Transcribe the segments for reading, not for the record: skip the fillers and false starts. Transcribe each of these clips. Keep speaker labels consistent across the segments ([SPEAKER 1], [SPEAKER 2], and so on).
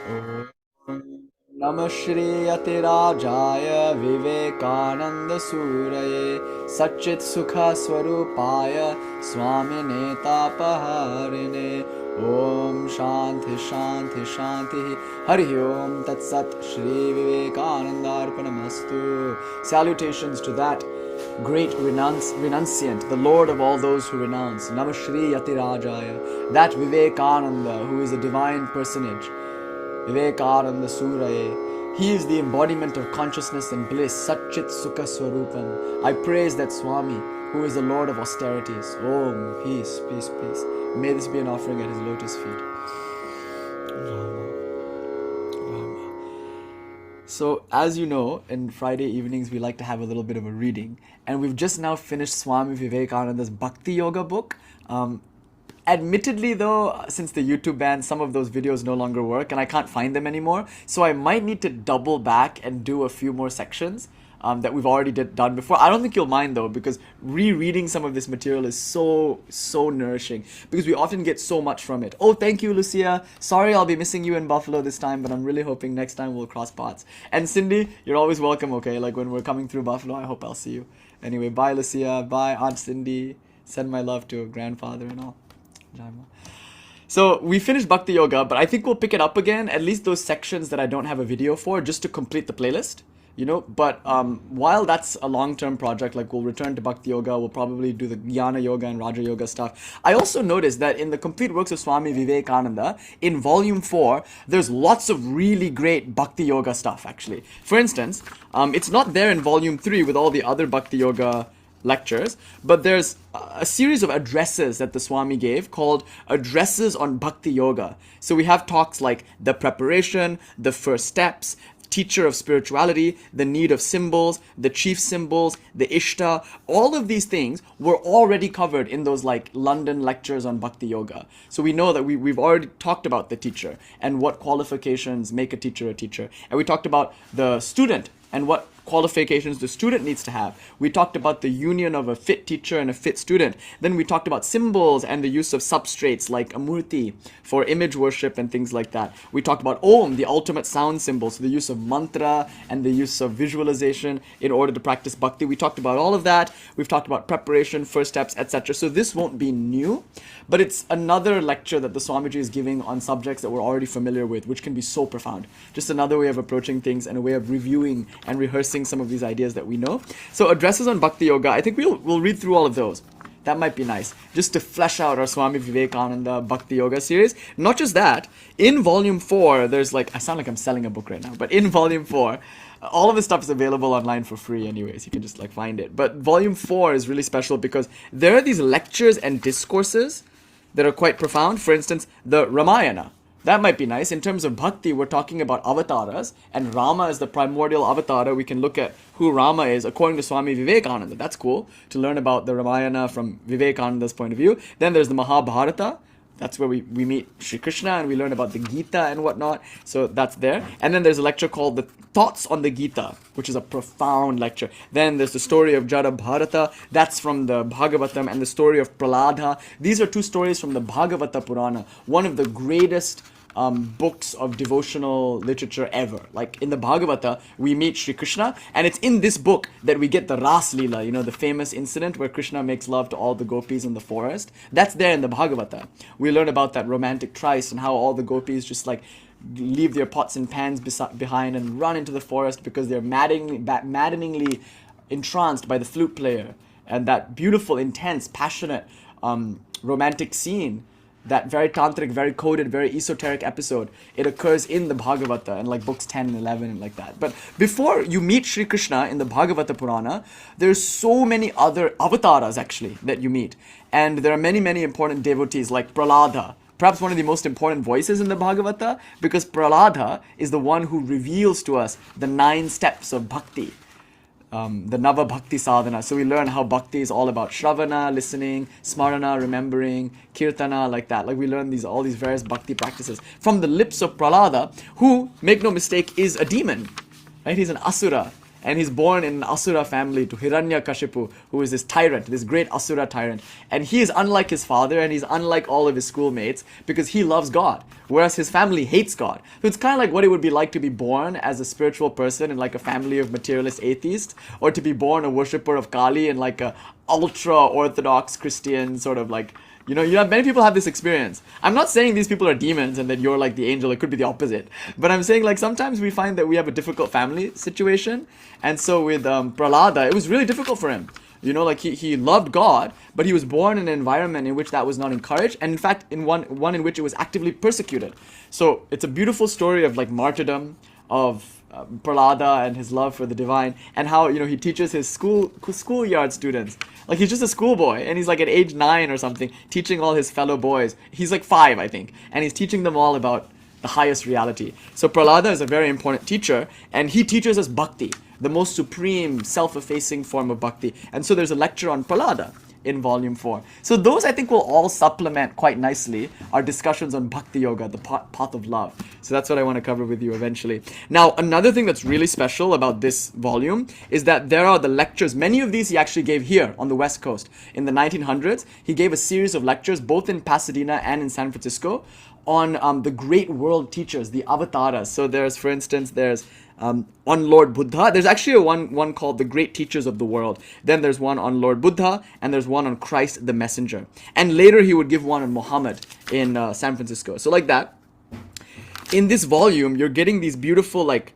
[SPEAKER 1] Om Namah Shri Atirajaya Vivekananda Suraye Satchit Sukha Swarupaya Swami Netapaharine Om Shanti Shanti Shanti Hari Om Tat Sat Shri Vivekananda Arpanamastu. Salutations to that great renunciant, the Lord of all those who renounce, Namah Shri Yatirajaya, that Vivekananda who is a divine personage, Vivekananda Suraye. He is the embodiment of consciousness and bliss, Satchit Sukha Swarupam. I praise that Swami who is the Lord of austerities. Om, peace, peace, peace. May this be an offering at his lotus feet. So, as you know, in Friday evenings we like to have a little bit of a reading, and we've just now finished Swami Vivekananda's Bhakti Yoga book. Admittedly though, since the YouTube ban, some of those videos no longer work and I can't find them anymore, so I might need to double back and do a few more sections that we've already done before. I don't think you'll mind though, because rereading some of this material is so nourishing, because we often get so much from it. Oh, thank you, Lucia. Sorry I'll be missing you in Buffalo this time, but I'm really hoping next time we'll cross paths. And Cindy, you're always welcome, okay? Like when we're coming through Buffalo, I hope I'll see you. Anyway, bye Lucia, bye Aunt Cindy. Send my love to grandfather and all. So we finished Bhakti Yoga, but I think we'll pick it up again, at least those sections that I don't have a video for, just to complete the playlist. You know, but while that's a long-term project, like we'll return to Bhakti Yoga, we'll probably do the Jnana Yoga and Raja Yoga stuff. I also noticed that in the complete works of Swami Vivekananda, in volume 4, there's lots of really great Bhakti Yoga stuff, actually. For instance, it's not there in volume 3 with all the other Bhakti Yoga lectures, but there's a series of addresses that the Swami gave called Addresses on Bhakti Yoga. So we have talks like the preparation, the first steps, teacher of spirituality, the need of symbols, the chief symbols, the Ishta. All of these things were already covered in those like London lectures on Bhakti Yoga. So we know that we've already talked about the teacher and what qualifications make a teacher. And we talked about the student and what qualifications the student needs to have. We talked about the union of a fit teacher and a fit student. Then we talked about symbols and the use of substrates like amurti for image worship and things like that. We talked about Om, the ultimate sound symbol, so the use of mantra and the use of visualization in order to practice bhakti. We talked about all of that. We've talked about preparation, first steps, etc. So this won't be new, but it's another lecture that the Swamiji is giving on subjects that we're already familiar with, which can be so profound. Just another way of approaching things and a way of reviewing and rehearsing some of these ideas that we know. So addresses on Bhakti Yoga, I think we'll read through all of those. That might be nice, just to flesh out our Swami Vivekananda Bhakti Yoga series. Not just that, in volume 4, there's like, I sound like I'm selling a book right now, but in volume 4, all of this stuff is available online for free anyways, you can just like find it. But volume 4 is really special because there are these lectures and discourses that are quite profound. For instance, the Ramayana. That might be nice. In terms of bhakti, we're talking about avatars, and Rama is the primordial avatar. We can look at who Rama is according to Swami Vivekananda. That's cool to learn about the Ramayana from Vivekananda's point of view. Then there's the Mahabharata. That's where we meet Sri Krishna and we learn about the Gita and whatnot. So that's there. And then there's a lecture called The Thoughts on the Gita, which is a profound lecture. Then there's the story of Jada Bharata. That's from the Bhagavatam, and the story of Prahlada. These are two stories from the Bhagavata Purana, one of the greatest books of devotional literature ever. Like in the Bhagavata, we meet Sri Krishna, and it's in this book that we get the Ras Leela, you know, the famous incident where Krishna makes love to all the gopis in the forest. That's there in the Bhagavata. We learn about that romantic tryst and how all the gopis just like leave their pots and pans behind and run into the forest because they're maddeningly entranced by the flute player. And that beautiful, intense, passionate, romantic scene, that very tantric, very coded, very esoteric episode, it occurs in the Bhagavata and like books 10 and 11 and like that. But before you meet Sri Krishna in the Bhagavata Purana, there's so many other avatars actually that you meet. And there are many important devotees like Prahlada, perhaps one of the most important voices in the Bhagavata, because Prahlada is the one who reveals to us the 9 steps of bhakti. The Nava Bhakti Sadhana. So we learn how bhakti is all about Shravana, listening, Smarana, remembering, Kirtana, like that. Like we learn all these various bhakti practices from the lips of Prahlada, who, make no mistake, is a demon. Right? He's an asura. And he's born in an Asura family to Hiranyakashipu, who is this tyrant, this great Asura tyrant. And he is unlike his father, and he's unlike all of his schoolmates, because he loves God, whereas his family hates God. So it's kind of like what it would be like to be born as a spiritual person in like a family of materialist atheists, or to be born a worshipper of Kali in like a ultra-orthodox Christian sort of like, many people have this experience. I'm not saying these people are demons and that you're like the angel. It could be the opposite. But I'm saying like sometimes we find that we have a difficult family situation. And so with Prahlada, it was really difficult for him. Like he loved God, but he was born in an environment in which that was not encouraged. And in fact, in one in which it was actively persecuted. So it's a beautiful story of like martyrdom, of Prahlada and his love for the divine, and how he teaches his schoolyard students. Like he's just a schoolboy, and he's like at age 9 or something, teaching all his fellow boys. He's like 5, I think, and he's teaching them all about the highest reality. So Prahlada is a very important teacher, and he teaches us bhakti, the most supreme, self-effacing form of bhakti. And so there's a lecture on Prahlada in volume 4. So those I think will all supplement quite nicely our discussions on bhakti yoga, the path of love. So that's what I want to cover with you eventually. Now, another thing that's really special about this volume is that there are the lectures. Many of these he actually gave here on the West Coast. In the 1900s, he gave a series of lectures both in Pasadena and in San Francisco on the great world teachers, the avatars. So for instance, there's on Lord Buddha. There's actually one called The Great Teachers of the World. Then there's one on Lord Buddha, and there's one on Christ the Messenger. And later he would give one on Muhammad in San Francisco. So like that. In this volume, you're getting these beautiful like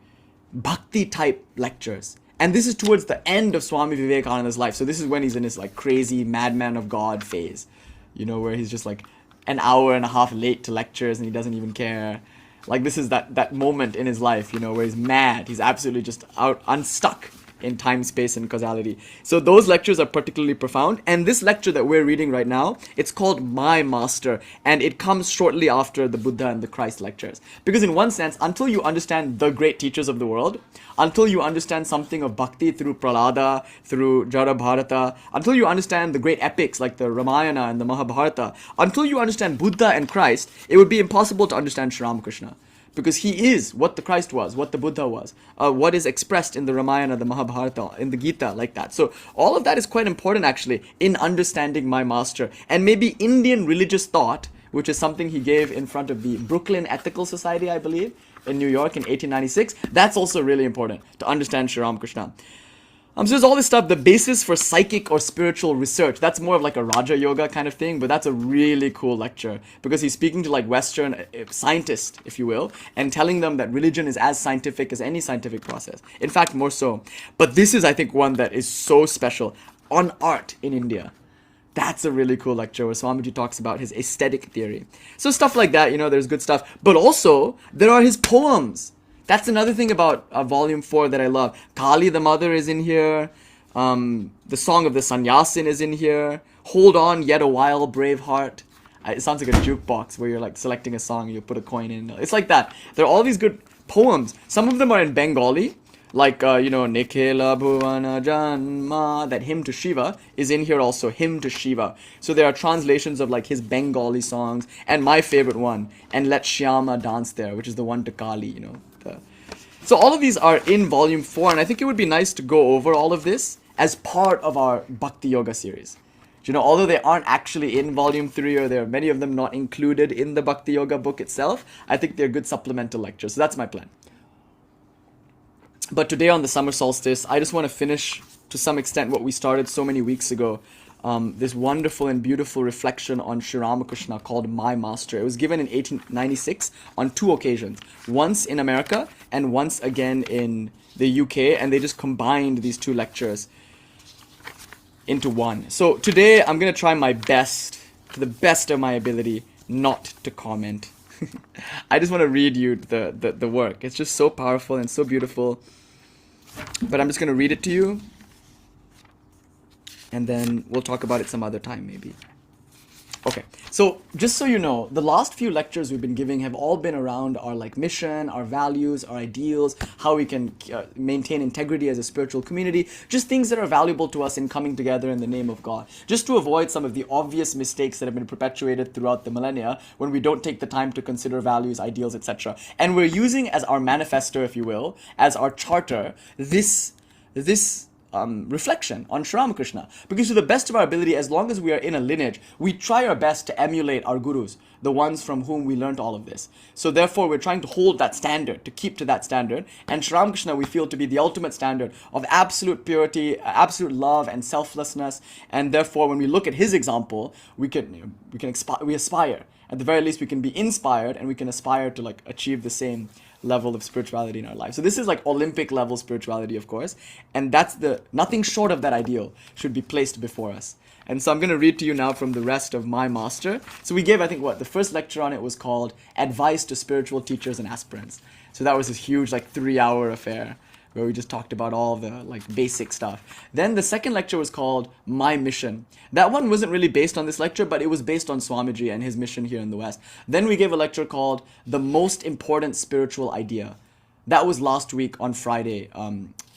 [SPEAKER 1] bhakti type lectures. And this is towards the end of Swami Vivekananda's life. So this is when he's in his like crazy madman of God phase, where he's just like an hour and a half late to lectures and he doesn't even care. Like this is that moment in his life, where he's mad. He's absolutely just unstuck in time, space, and causality. So those lectures are particularly profound. And this lecture that we're reading right now, it's called My Master. And it comes shortly after the Buddha and the Christ lectures. Because in one sense, until you understand the great teachers of the world, until you understand something of bhakti through Prahlada, through Jara Bharata, until you understand the great epics like the Ramayana and the Mahabharata, until you understand Buddha and Christ, it would be impossible to understand Sri Ramakrishna. Because he is what the Christ was, what the Buddha was, what is expressed in the Ramayana, the Mahabharata, in the Gita, like that. So all of that is quite important actually in understanding my master. And maybe Indian religious thought, which is something he gave in front of the Brooklyn Ethical Society, I believe, in New York in 1896. That's also really important to understand Sri Ramakrishna. So there's all this stuff, the basis for psychic or spiritual research. That's more of like a Raja Yoga kind of thing, but that's a really cool lecture because he's speaking to like Western scientists, if you will, and telling them that religion is as scientific as any scientific process. In fact, more so. But this is, I think, one that is so special on art in India. That's a really cool lecture where Swamiji talks about his aesthetic theory. So stuff like that, there's good stuff. But also, there are his poems. That's another thing about volume 4 that I love. Kali the Mother is in here. The Song of the Sannyasin is in here. Hold On Yet a While, Brave Heart. It sounds like a jukebox where you're like selecting a song and you put a coin in. It's like that. There are all these good poems. Some of them are in Bengali. Like, Nikhela Bhuvana Janma, that hymn to Shiva is in here also, hymn to Shiva. So there are translations of like his Bengali songs, and my favorite one, and Let Shyama Dance There, which is the one to Kali, So all of these are in volume 4, and I think it would be nice to go over all of this as part of our Bhakti Yoga series. Although they aren't actually in volume 3, or there are many of them not included in the Bhakti Yoga book itself, I think they're good supplemental lectures. So that's my plan. But today on the summer solstice, I just want to finish to some extent what we started so many weeks ago. This wonderful and beautiful reflection on Sri Ramakrishna called My Master. It was given in 1896 on 2 occasions. Once in America and once again in the UK. And they just combined these 2 lectures into one. So today I'm going to try my best, to the best of my ability, not to comment. I just want to read you the work. It's just so powerful and so beautiful. But I'm just going to read it to you. And then we'll talk about it some other time, maybe. Okay, so just so you know, the last few lectures we've been giving have all been around our mission, our values, our ideals, how we can maintain integrity as a spiritual community, just things that are valuable to us in coming together in the name of God, just to avoid some of the obvious mistakes that have been perpetuated throughout the millennia when we don't take the time to consider values, ideals, etc. And we're using as our manifesto, if you will, as our charter, this this reflection on Sri Ramakrishna. Because to the best of our ability, as long as we are in a lineage, we try our best to emulate our gurus, the ones from whom we learned all of this. So therefore, we're trying to hold that standard, to keep to that standard. And Sri Ramakrishna we feel to be the ultimate standard of absolute purity, absolute love and selflessness. And therefore, when we look at his example, we aspire. At the very least, we can be inspired and we can aspire to like achieve the same level of spirituality in our life. So this is like Olympic level spirituality, of course, and that's nothing short of that ideal should be placed before us. And so I'm going to read to you now from the rest of my master. So we gave, I think, the first lecture on it was called Advice to Spiritual Teachers and Aspirants. So that was this huge like 3-hour affair where we just talked about all the like basic stuff. Then the second lecture was called My Mission. That one wasn't really based on this lecture, but it was based on Swamiji and his mission here in the West. Then we gave a lecture called The Most Important Spiritual Idea. That was last week on Friday,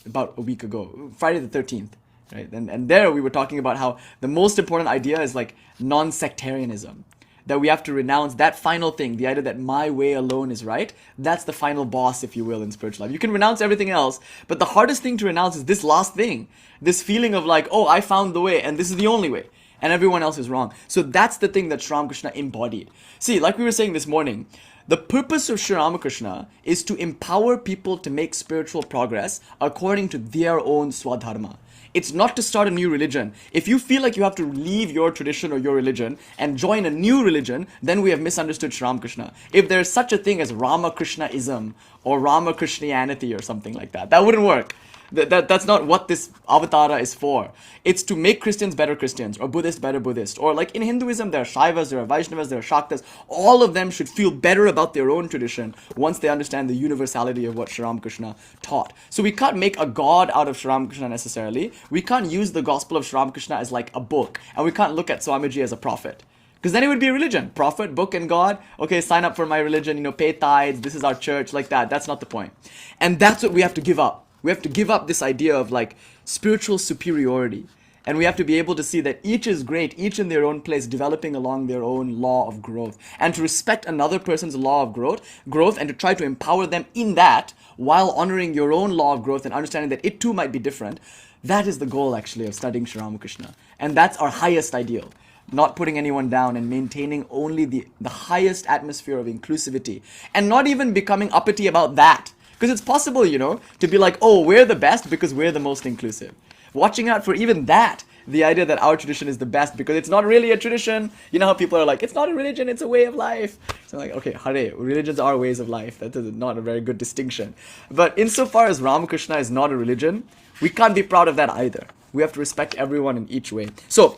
[SPEAKER 1] about a week ago, Friday the 13th. Right? And there we were talking about how the most important idea is like non-sectarianism. That we have to renounce that final thing, the idea that my way alone is right. That's the final boss, if you will, in spiritual life. You can renounce everything else, but the hardest thing to renounce is this last thing. This feeling of like, oh, I found the way, and this is the only way, and everyone else is wrong. So that's the thing that Sri Ramakrishna embodied. See, like we were saying this morning, the purpose of Sri Ramakrishna is to empower people to make spiritual progress according to their own swadharma. It's not to start a new religion. If you feel like you have to leave your tradition or your religion and join a new religion, then we have misunderstood Sri Ramakrishna. If there's such a thing as Ramakrishnaism or Ramakrishnianity or something like that, that wouldn't work. That's not what this avatara is for. It's to make Christians better Christians, or Buddhists better Buddhists. Or like in Hinduism, there are Shaivas, there are Vaishnavas, there are Shaktas. All of them should feel better about their own tradition once they understand the universality of what Sri Ramakrishna taught. So we can't make a god out of Sri Ramakrishna necessarily. We can't use the gospel of Sri Ramakrishna as like a book. And we can't look at Swamiji as a prophet. Because then it would be a religion. Prophet, book, and God. Okay, sign up for my religion, pay tithes, this is our church, like that. That's not the point. And that's what we have to give up. We have to give up this idea of like spiritual superiority. And we have to be able to see that each is great, each in their own place, developing along their own law of growth. And to respect another person's law of growth, and to try to empower them in that while honoring your own law of growth and understanding that it too might be different. That is the goal actually of studying Sri Ramakrishna. And that's our highest ideal. Not putting anyone down and maintaining only the highest atmosphere of inclusivity. And not even becoming uppity about that. Because it's possible, to be like, oh, we're the best because we're the most inclusive. Watching out for even that, the idea that our tradition is the best because it's not really a tradition. You know how people are like, it's not a religion, it's a way of life. So I'm like, okay, hare, religions are ways of life. That is not a very good distinction. But insofar as Ramakrishna is not a religion, we can't be proud of that either. We have to respect everyone in each way. So,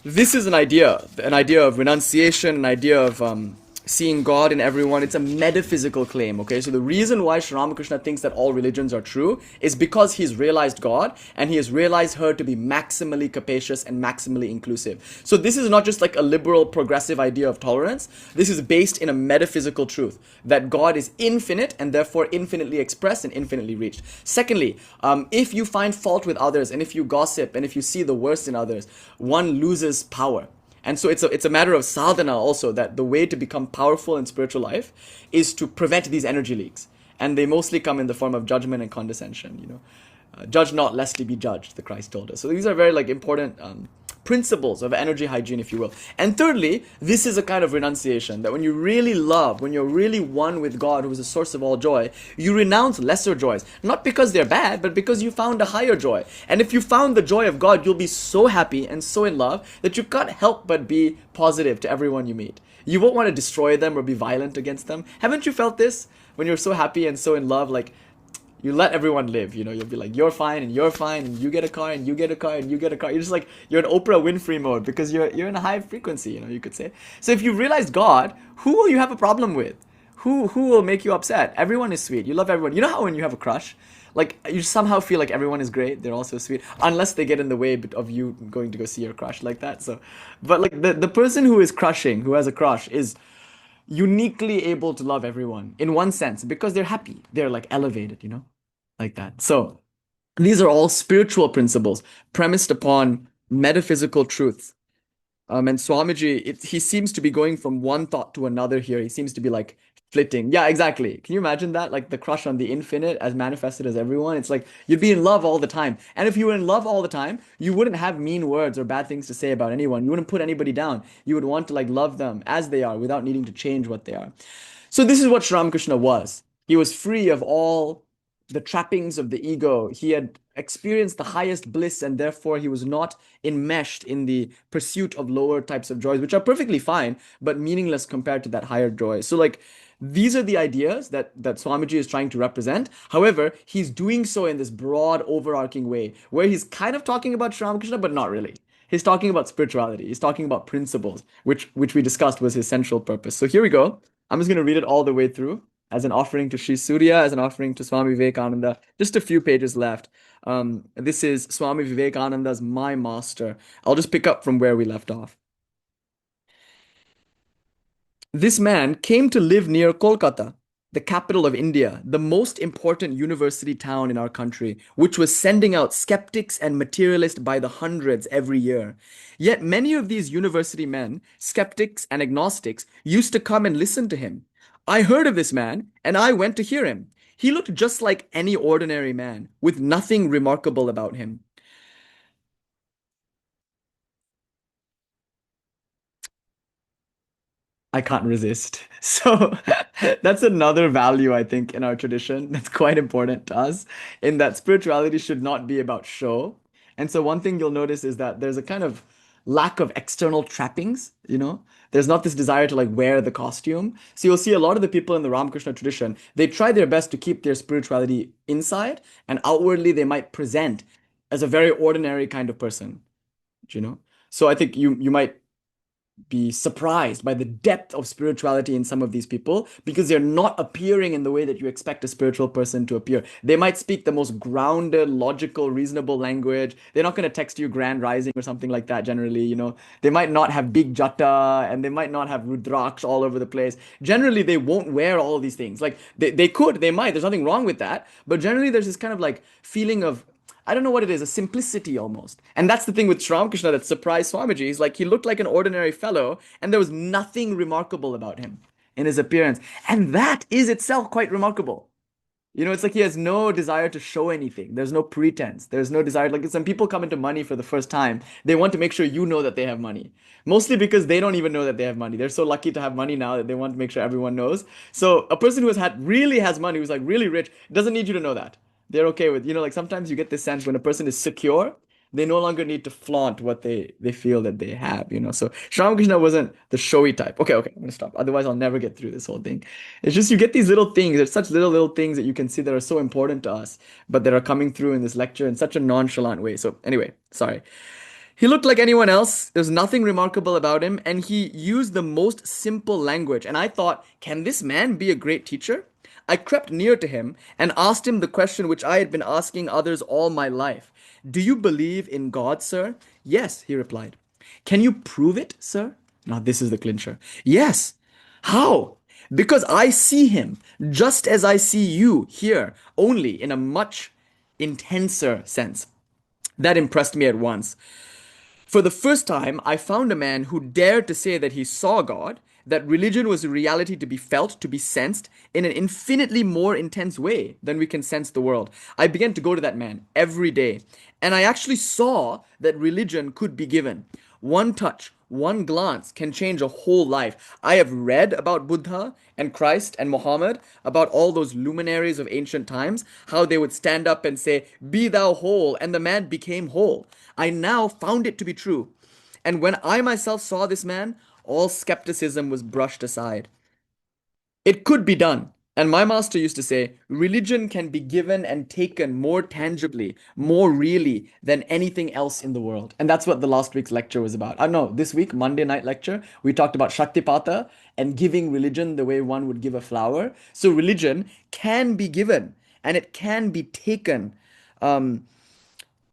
[SPEAKER 1] this is an idea of renunciation, an idea of seeing God in everyone. It's a metaphysical claim, okay? So the reason why Sri Ramakrishna thinks that all religions are true is because he's realized God and he has realized her to be maximally capacious and maximally inclusive. So this is not just like a liberal progressive idea of tolerance. This is based in a metaphysical truth that God is infinite and therefore infinitely expressed and infinitely reached. Secondly, if you find fault with others and if you gossip and if you see the worst in others, one loses power. And so it's a matter of sadhana also, that the way to become powerful in spiritual life is to prevent these energy leaks. And they mostly come in the form of judgment and condescension, Judge not lest ye be judged, the Christ told us. So these are very important principles of energy hygiene, if you will. And thirdly, this is a kind of renunciation, that when you really love, when you're really one with God, who is the source of all joy, you renounce lesser joys. Not because they're bad, but because you found a higher joy. And if you found the joy of God, you'll be so happy and so in love that you can't help but be positive to everyone you meet. You won't want to destroy them or be violent against them. Haven't you felt this? When you're so happy and so in love, like, you let everyone live, you'll be like, you're fine, and you get a car, and you get a car, and you get a car. You're just like, you're in Oprah Winfrey mode because you're in a high frequency, you could say. So if you realize God, who will you have a problem with? Who will make you upset? Everyone is sweet. You love everyone. You know how when you have a crush, like, you somehow feel like everyone is great, they're all so sweet, unless they get in the way of you going to go see your crush like that. So, but like the person who is crushing, who has a crush, is uniquely able to love everyone in one sense because they're happy. They're like elevated, like that. So these are all spiritual principles premised upon metaphysical truths. And Swamiji, he seems to be going from one thought to another here. He seems to be like Flitting. Yeah, exactly. Can you imagine that? Like the crush on the infinite as manifested as everyone. It's like you'd be in love all the time. And if you were in love all the time, you wouldn't have mean words or bad things to say about anyone. You wouldn't put anybody down. You would want to like love them as they are without needing to change what they are. So this is what Sri Ramakrishna was. He was free of all the trappings of the ego. He had experienced the highest bliss, and therefore he was not enmeshed in the pursuit of lower types of joys, which are perfectly fine, but meaningless compared to that higher joy. So like these are the ideas that Swamiji is trying to represent. However, he's doing so in this broad, overarching way, where he's kind of talking about Sri Ramakrishna, but not really. He's talking about spirituality. He's talking about principles, which we discussed was his central purpose. So here we go. I'm just going to read it all the way through as an offering to Sri Surya, as an offering to Swami Vivekananda. Just a few pages left. This is Swami Vivekananda's My Master. I'll just pick up from where we left off. This man came to live near Kolkata, the capital of India, the most important university town in our country, which was sending out skeptics and materialists by the hundreds every year. Yet many of these university men, skeptics and agnostics, used to come and listen to him. I heard of this man, and I went to hear him. He looked just like any ordinary man, with nothing remarkable about him. I can't resist. So that's another value, I think, in our tradition that's quite important to us, in that spirituality should not be about show. And so one thing you'll notice is that there's a kind of lack of external trappings, you know? There's not this desire to like wear the costume. So you'll see a lot of the people in the Ramakrishna tradition, they try their best to keep their spirituality inside, and outwardly they might present as a very ordinary kind of person, you know? So I think you might be surprised by the depth of spirituality in some of these people because they're not appearing in the way that you expect a spiritual person to appear. They might speak the most grounded, logical, reasonable language. They're not going to text you grand rising or something like that generally, you know. They might not have big jata and they might not have rudraksh all over the place. Generally, they won't wear all of these things. Like they could, they might. There's nothing wrong with that. But generally, there's this kind of like feeling of I don't know what it is, a simplicity almost. And that's the thing with Sri Ramakrishna that surprised Swamiji. He's like, he looked like an ordinary fellow, and there was nothing remarkable about him in his appearance. And that is itself quite remarkable. You know, it's like he has no desire to show anything. There's no pretense. There's no desire. Like some people come into money for the first time. They want to make sure you know that they have money. Mostly because they don't even know that they have money. They're so lucky to have money now that they want to make sure everyone knows. So a person who has had really has money, who's like really rich, doesn't need you to know that. They're okay with, you know, like sometimes you get this sense when a person is secure, they no longer need to flaunt what they feel that they have, you know. So Sri Ramakrishna wasn't the showy type. Okay, I'm gonna stop. Otherwise, I'll never get through this whole thing. It's just you get these little things. There's such little things that you can see that are so important to us, but that are coming through in this lecture in such a nonchalant way. So anyway, sorry. He looked like anyone else. There's nothing remarkable about him, and he used the most simple language. And I thought, can this man be a great teacher? I crept near to him and asked him the question which I had been asking others all my life. Do you believe in God, sir? Yes, he replied. Can you prove it, sir? Now, this is the clincher. Yes. How? Because I see him just as I see you here, only in a much intenser sense. That impressed me at once. For the first time, I found a man who dared to say that he saw God, that religion was a reality to be felt, to be sensed, in an infinitely more intense way than we can sense the world. I began to go to that man every day, and I actually saw that religion could be given. One touch, one glance can change a whole life. I have read about Buddha and Christ and Muhammad, about all those luminaries of ancient times, how they would stand up and say, Be thou whole, and the man became whole. I now found it to be true. And when I myself saw this man, all skepticism was brushed aside. It could be done. And my master used to say, religion can be given and taken more tangibly, more really than anything else in the world. And that's what the last week's lecture was about. I know, this week, Monday night lecture, we talked about Shaktipata and giving religion the way one would give a flower. So religion can be given and it can be taken um,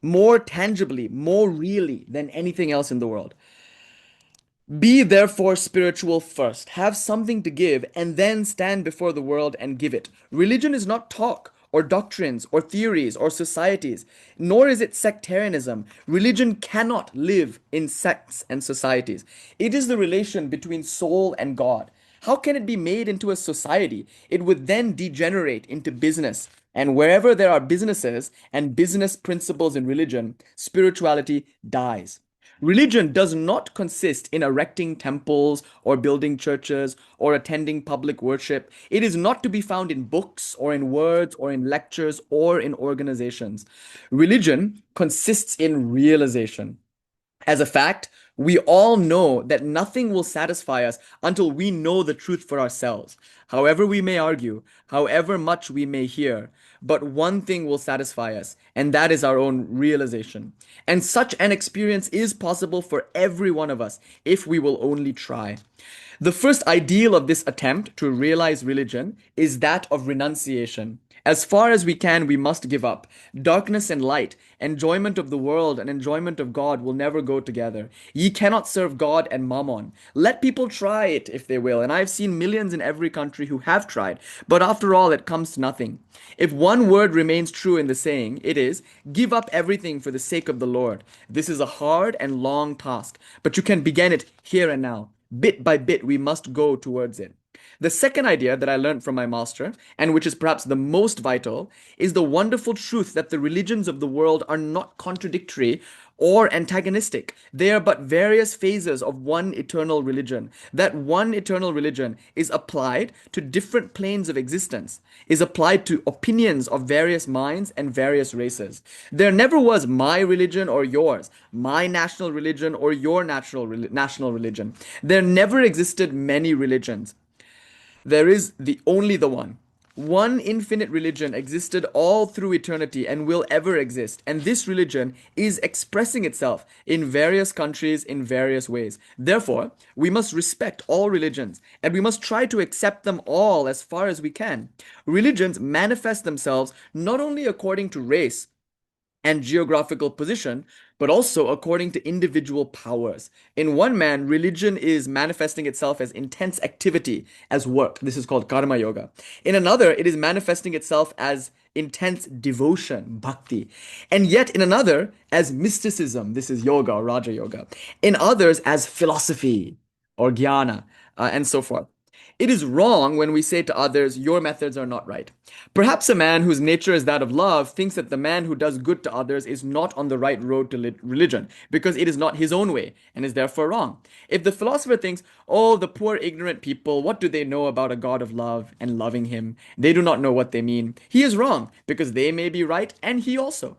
[SPEAKER 1] more tangibly, more really than anything else in the world. Be therefore spiritual first. Have something to give and then stand before the world and give it. Religion is not talk or doctrines or theories or societies, nor is it sectarianism. Religion cannot live in sects and societies. It is the relation between soul and God. How can it be made into a society? It would then degenerate into business. And wherever there are businesses and business principles in religion, spirituality dies. Religion does not consist in erecting temples or building churches or attending public worship. It is not to be found in books or in words or in lectures or in organizations. Religion consists in realization. As a fact, we all know that nothing will satisfy us until we know the truth for ourselves. However, we may argue, however much we may hear, but one thing will satisfy us, and that is our own realization. And such an experience is possible for every one of us if we will only try. The first ideal of this attempt to realize religion is that of renunciation. As far as we can, we must give up. Darkness and light, enjoyment of the world and enjoyment of God will never go together. Ye cannot serve God and mammon. Let people try it if they will, and I have seen millions in every country who have tried, but after all, it comes to nothing. If one word remains true in the saying, it is, give up everything for the sake of the Lord. This is a hard and long task, but you can begin it here and now. Bit by bit, we must go towards it. The second idea that I learned from my master, and which is perhaps the most vital, is the wonderful truth that the religions of the world are not contradictory or antagonistic. They are but various phases of one eternal religion. That one eternal religion is applied to different planes of existence, is applied to opinions of various minds and various races. There never was my religion or yours, my national religion or your national religion. There never existed many religions. There is only the one. One infinite religion existed all through eternity and will ever exist. And this religion is expressing itself in various countries in various ways. Therefore, we must respect all religions and we must try to accept them all as far as we can. Religions manifest themselves not only according to race, and geographical position, but also according to individual powers. In one man, religion is manifesting itself as intense activity, as work. This is called karma yoga. In another, it is manifesting itself as intense devotion, bhakti. And yet in another, as mysticism. This is yoga or Raja Yoga. In others, as philosophy or jnana, and so forth. It is wrong when we say to others, your methods are not right. Perhaps a man whose nature is that of love thinks that the man who does good to others is not on the right road to religion because it is not his own way and is therefore wrong. If the philosopher thinks, oh, the poor ignorant people, what do they know about a God of love and loving him? They do not know what they mean. He is wrong because they may be right and he also.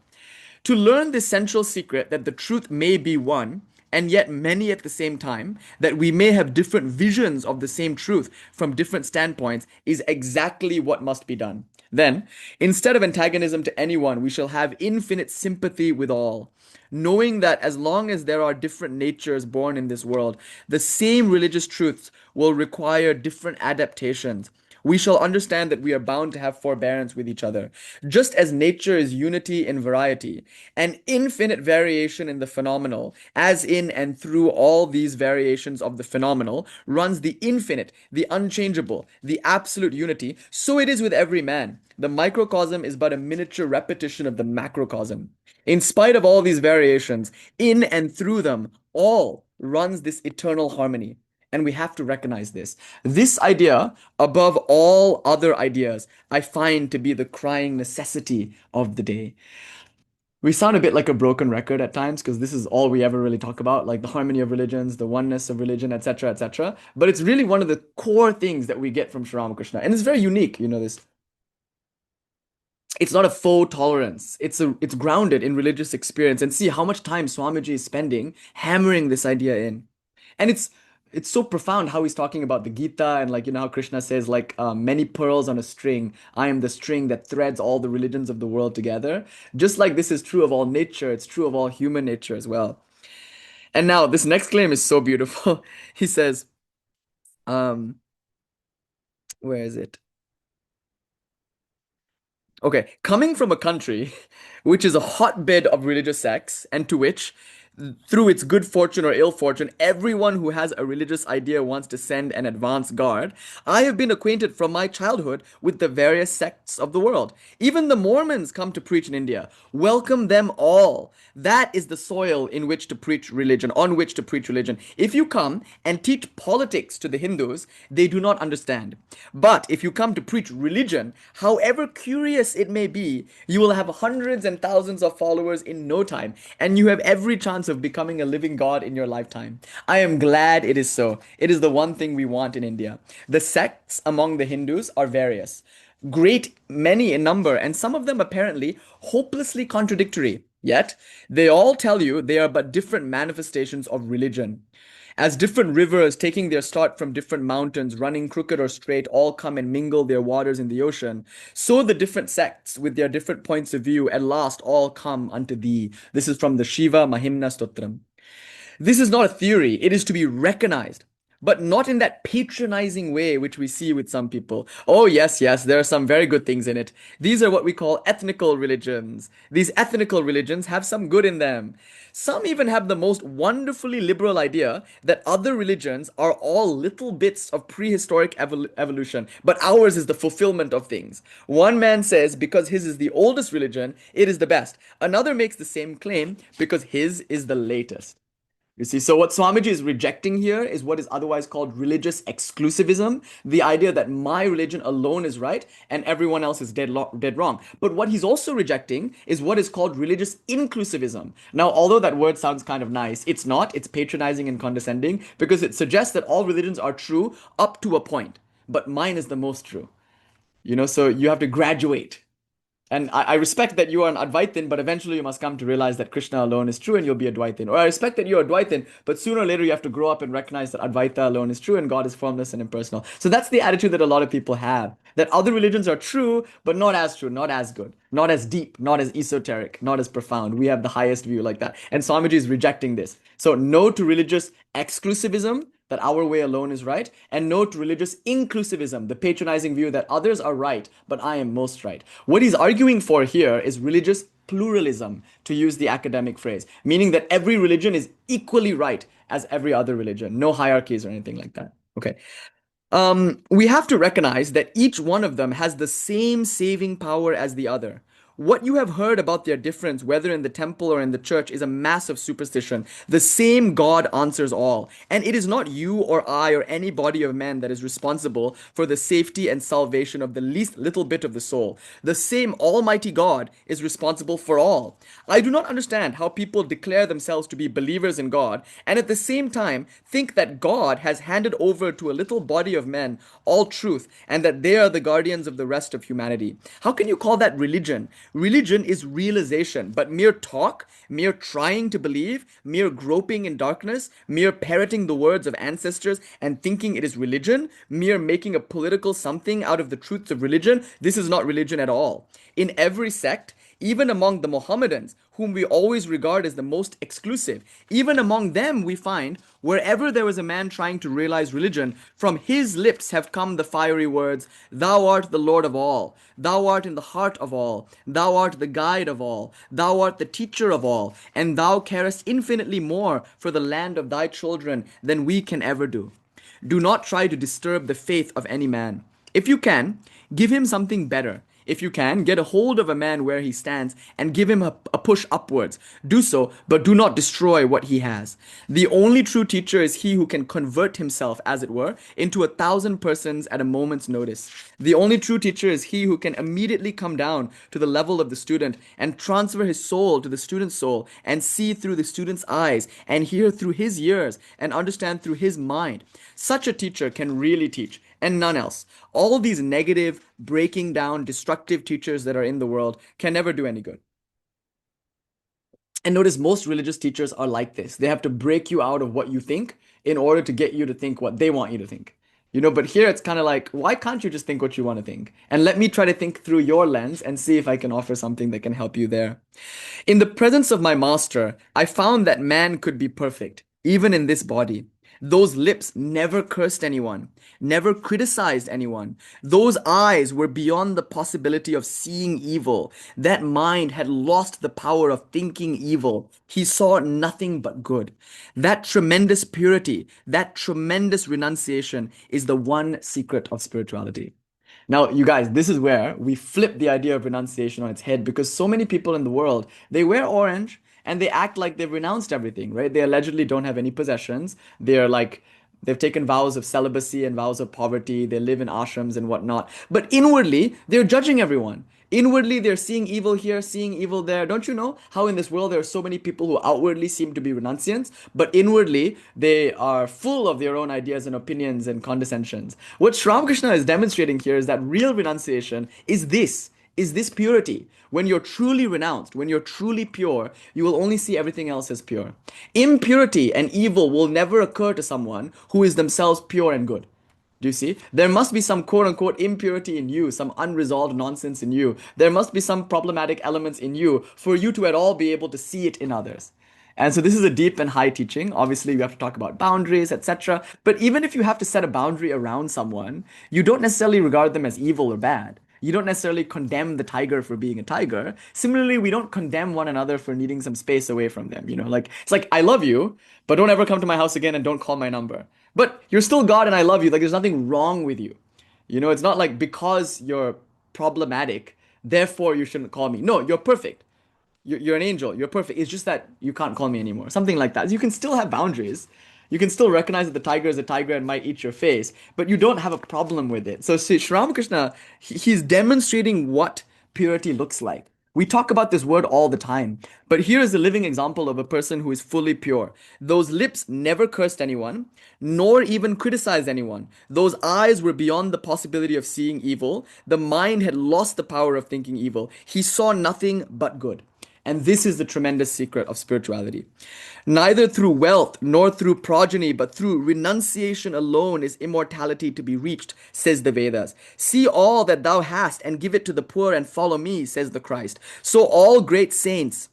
[SPEAKER 1] To learn this central secret that the truth may be one, and yet many at the same time, that we may have different visions of the same truth from different standpoints, is exactly what must be done. Then, instead of antagonism to anyone, we shall have infinite sympathy with all, knowing that as long as there are different natures born in this world, the same religious truths will require different adaptations. We shall understand that we are bound to have forbearance with each other. Just as nature is unity in variety, and infinite variation in the phenomenal, as in and through all these variations of the phenomenal, runs the infinite, the unchangeable, the absolute unity, so it is with every man. The microcosm is but a miniature repetition of the macrocosm. In spite of all these variations, in and through them, all runs this eternal harmony. And we have to recognize this. This idea, above all other ideas, I find to be the crying necessity of the day. We sound a bit like a broken record at times because this is all we ever really talk about, like the harmony of religions, the oneness of religion, etc., etc. But it's really one of the core things that we get from Sri Ramakrishna. And it's very unique, this. It's not a faux tolerance. It's grounded in religious experience. And see how much time Swamiji is spending hammering this idea in. And it's so profound how he's talking about the Gita and like how Krishna says like many pearls on a string. I am the string that threads all the religions of the world together. Just like this is true of all nature, it's true of all human nature as well. And now this next claim is so beautiful. He says, um, where is it? Okay, coming from a country which is a hotbed of religious sects and to which Through its good fortune or ill fortune, everyone who has a religious idea wants to send an advance guard. I have been acquainted from my childhood with the various sects of the world. Even the Mormons come to preach in India. Welcome them all. That is the soil in which to preach religion, on which to preach religion. If you come and teach politics to the Hindus, they do not understand. But if you come to preach religion, however curious it may be, you will have hundreds and thousands of followers in no time, and you have every chance of becoming a living God in your lifetime. I am glad it is so. It is the one thing we want in India. The sects among the Hindus are various, great many in number, and some of them apparently hopelessly contradictory. Yet, they all tell you they are but different manifestations of religion. As different rivers taking their start from different mountains, running crooked or straight, all come and mingle their waters in the ocean, so the different sects with their different points of view at last all come unto thee. This is from the Shiva Mahimna Stotram. This is not a theory, it is to be recognized, but not in that patronizing way which we see with some people. Oh, yes, yes, there are some very good things in it. These are what we call ethnical religions. These ethnical religions have some good in them. Some even have the most wonderfully liberal idea that other religions are all little bits of prehistoric evolution, but ours is the fulfillment of things. One man says because his is the oldest religion, it is the best. Another makes the same claim because his is the latest. You see, so what Swamiji is rejecting here is what is otherwise called religious exclusivism, the idea that my religion alone is right and everyone else is dead wrong. But what he's also rejecting is what is called religious inclusivism. Now, although that word sounds kind of nice, it's not. It's patronizing and condescending because it suggests that all religions are true up to a point, but mine is the most true. So you have to graduate. And I respect that you are an Advaitin, but eventually you must come to realize that Krishna alone is true and you'll be a Dvaitin. Or I respect that you're a Dvaitin, but sooner or later you have to grow up and recognize that Advaita alone is true and God is formless and impersonal. So that's the attitude that a lot of people have. That other religions are true, not as good, not as deep, not as esoteric, not as profound. We have the highest view like that. And Swamiji is rejecting this. So no to religious exclusivism, that our way alone is right, and no to religious inclusivism, the patronizing view that others are right, but I am most right. What he's arguing for here is religious pluralism, to use the academic phrase, meaning that every religion is equally right as every other religion, no hierarchies or anything like that. Okay. We have to recognize that each one of them has the same saving power as the other. What you have heard about their difference, whether in the temple or in the church, is a massive superstition. The same God answers all. And it is not you or I or any body of man that is responsible for the safety and salvation of the least little bit of the soul. The same Almighty God is responsible for all. I do not understand how people declare themselves to be believers in God and at the same time think that God has handed over to a little body of men all truth and that they are the guardians of the rest of humanity. How can you call that religion? Religion is realization, but mere talk, mere trying to believe, mere groping in darkness, mere parroting the words of ancestors and thinking it is religion, mere making a political something out of the truths of religion, this is not religion at all. In every sect, even among the Mohammedans, whom we always regard as the most exclusive, even among them we find, wherever there was a man trying to realize religion, from his lips have come the fiery words, Thou art the Lord of all, Thou art in the heart of all, Thou art the guide of all, Thou art the teacher of all, and Thou carest infinitely more for the land of Thy children than we can ever do. Do not try to disturb the faith of any man. If you can, give him something better. If you can, get a hold of a man where he stands and give him a push upwards. Do so, but do not destroy what he has. The only true teacher is he who can convert himself, as it were, into 1,000 persons at a moment's notice. The only true teacher is he who can immediately come down to the level of the student and transfer his soul to the student's soul and see through the student's eyes and hear through his ears and understand through his mind. Such a teacher can really teach, and none else. All these negative, breaking down, destructive teachers that are in the world can never do any good. And notice most religious teachers are like this. They have to break you out of what you think in order to get you to think what they want you to think. But here it's kind of like, why can't you just think what you want to think? And let me try to think through your lens and see if I can offer something that can help you there. In the presence of my master, I found that man could be perfect, even in this body. Those lips never cursed anyone, never criticized anyone. Those eyes were beyond the possibility of seeing evil. That mind had lost the power of thinking evil. He saw nothing but good. That tremendous purity, that tremendous renunciation is the one secret of spirituality. Now, you guys, this is where we flip the idea of renunciation on its head because so many people in the world, they wear orange and they act like they've renounced everything, right? They allegedly don't have any possessions. They're like, they've taken vows of celibacy and vows of poverty. They live in ashrams and whatnot. But inwardly, they're judging everyone. Inwardly, they're seeing evil here, seeing evil there. Don't you know how in this world there are so many people who outwardly seem to be renunciants, but inwardly they are full of their own ideas and opinions and condescensions? What Sri Ramakrishna is demonstrating here is that real renunciation is this purity. When you're truly renounced, when you're truly pure, you will only see everything else as pure. Impurity and evil will never occur to someone who is themselves pure and good. Do you see? There must be some quote unquote impurity in you, some unresolved nonsense in you. There must be some problematic elements in you for you to at all be able to see it in others. And so this is a deep and high teaching. Obviously, we have to talk about boundaries, etc. But even if you have to set a boundary around someone, you don't necessarily regard them as evil or bad. You don't necessarily condemn the tiger for being a tiger. Similarly, we don't condemn one another for needing some space away from them. Like it's like I love you, but don't ever come to my house again and don't call my number. But you're still God and I love you. Like there's nothing wrong with you. It's not like because you're problematic, therefore you shouldn't call me. No, you're perfect. You're an angel. You're perfect. It's just that you can't call me anymore. Something like that. You can still have boundaries. You can still recognize that the tiger is a tiger and might eat your face, but you don't have a problem with it. So Sri Ramakrishna, he's demonstrating what purity looks like. We talk about this word all the time, but here is a living example of a person who is fully pure. Those lips never cursed anyone, nor even criticized anyone. Those eyes were beyond the possibility of seeing evil. The mind had lost the power of thinking evil. He saw nothing but good. And this is the tremendous secret of spirituality. Neither through wealth nor through progeny, but through renunciation alone is immortality to be reached, says the Vedas. See all that thou hast and give it to the poor and follow me, says the Christ. So all great saints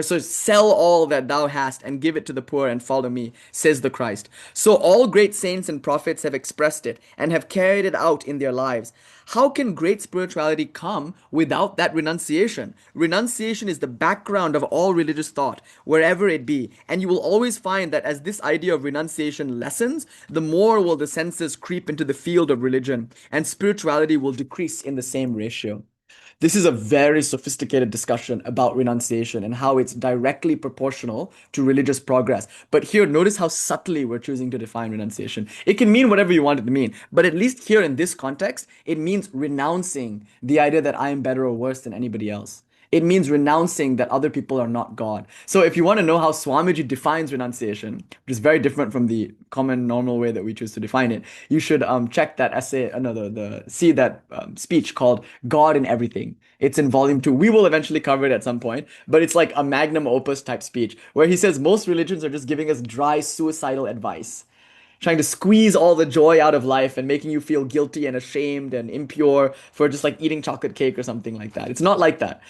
[SPEAKER 1] so sell all that thou hast and give it to the poor and follow me, says the Christ. So all great saints and prophets have expressed it and have carried it out in their lives. How can great spirituality come without that renunciation? Renunciation is the background of all religious thought, wherever it be. And you will always find that as this idea of renunciation lessens, the more will the senses creep into the field of religion, and spirituality will decrease in the same ratio. This is a very sophisticated discussion about renunciation and how it's directly proportional to religious progress. But here, notice how subtly we're choosing to define renunciation. It can mean whatever you want it to mean, but at least here in this context, it means renouncing the idea that I am better or worse than anybody else. It means renouncing that other people are not God. So if you want to know how Swamiji defines renunciation, which is very different from the common normal way that we choose to define it, you should check that essay, see that speech called God in Everything. It's in volume 2. We will eventually cover it at some point, but it's like a magnum opus type speech where he says most religions are just giving us dry suicidal advice, trying to squeeze all the joy out of life and making you feel guilty and ashamed and impure for just like eating chocolate cake or something like that. It's not like that.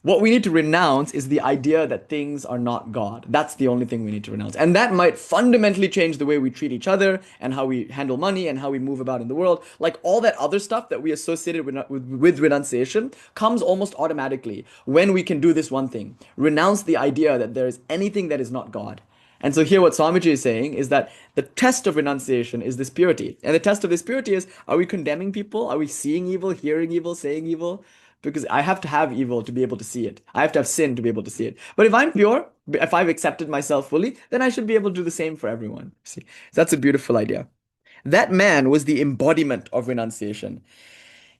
[SPEAKER 1] What we need to renounce is the idea that things are not God. That's the only thing we need to renounce. And that might fundamentally change the way we treat each other and how we handle money and how we move about in the world. Like all that other stuff that we associated with renunciation comes almost automatically when we can do this one thing: renounce the idea that there is anything that is not God. And so here what Swamiji is saying is that the test of renunciation is this purity. And the test of this purity is, are we condemning people? Are we seeing evil, hearing evil, saying evil? Because I have to have evil to be able to see it. I have to have sin to be able to see it. But if I'm pure, if I've accepted myself fully, then I should be able to do the same for everyone. See, that's a beautiful idea. That man was the embodiment of renunciation.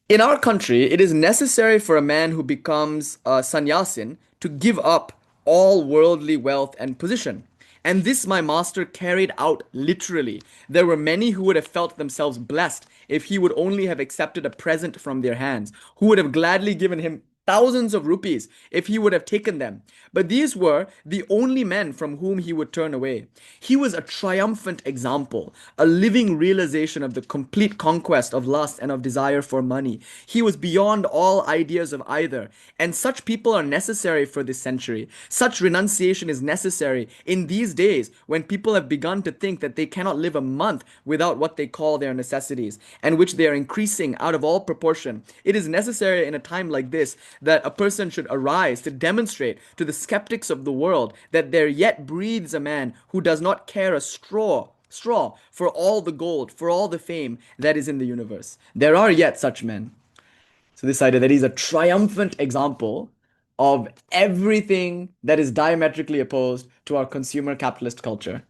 [SPEAKER 1] In our country, it is necessary for a man who becomes a sannyasin to give up all worldly wealth and position. And this my master carried out literally. There were many who would have felt themselves blessed if he would only have accepted a present from their hands, who would have gladly given him thousands of rupees if he would have taken them. But these were the only men from whom he would turn away. He was a triumphant example, a living realization of the complete conquest of lust and of desire for money. He was beyond all ideas of either. And such people are necessary for this century. Such renunciation is necessary in these days when people have begun to think that they cannot live a month without what they call their necessities, and which they are increasing out of all proportion. It is necessary in a time like this that a person should arise to demonstrate to the skeptics of the world that there yet breathes a man who does not care a straw for all the gold, for all the fame that is in the universe. There are yet such men. So this idea that he's a triumphant example of everything that is diametrically opposed to our consumer capitalist culture.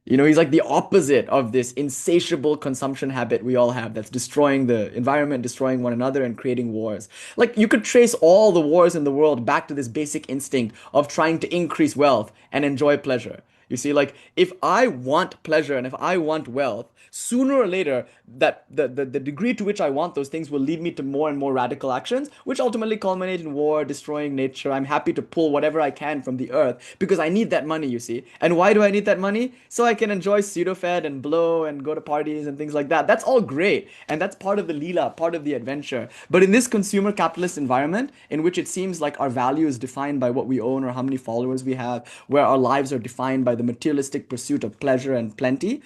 [SPEAKER 1] He's like the opposite of this insatiable consumption habit we all have that's destroying the environment, destroying one another, and creating wars. Like, you could trace all the wars in the world back to this basic instinct of trying to increase wealth and enjoy pleasure. You see, like, if I want pleasure and if I want wealth, sooner or later, that the degree to which I want those things will lead me to more and more radical actions, which ultimately culminate in war, destroying nature. I'm happy to pull whatever I can from the earth because I need that money, you see. And why do I need that money? So I can enjoy Sudafed and blow and go to parties and things like that. That's all great. And that's part of the Leela, part of the adventure. But in this consumer capitalist environment, in which it seems like our value is defined by what we own or how many followers we have, where our lives are defined by the materialistic pursuit of pleasure and plenty,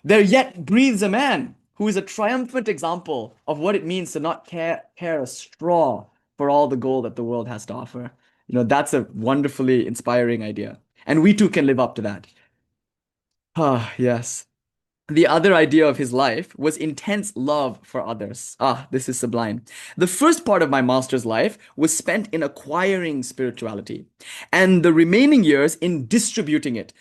[SPEAKER 1] there yet breathes a man who is a triumphant example of what it means to not care a straw for all the gold that the world has to offer. That's a wonderfully inspiring idea. And we too can live up to that. Ah, yes. The other idea of his life was intense love for others. Ah, this is sublime. The first part of my master's life was spent in acquiring spirituality, and the remaining years in distributing it.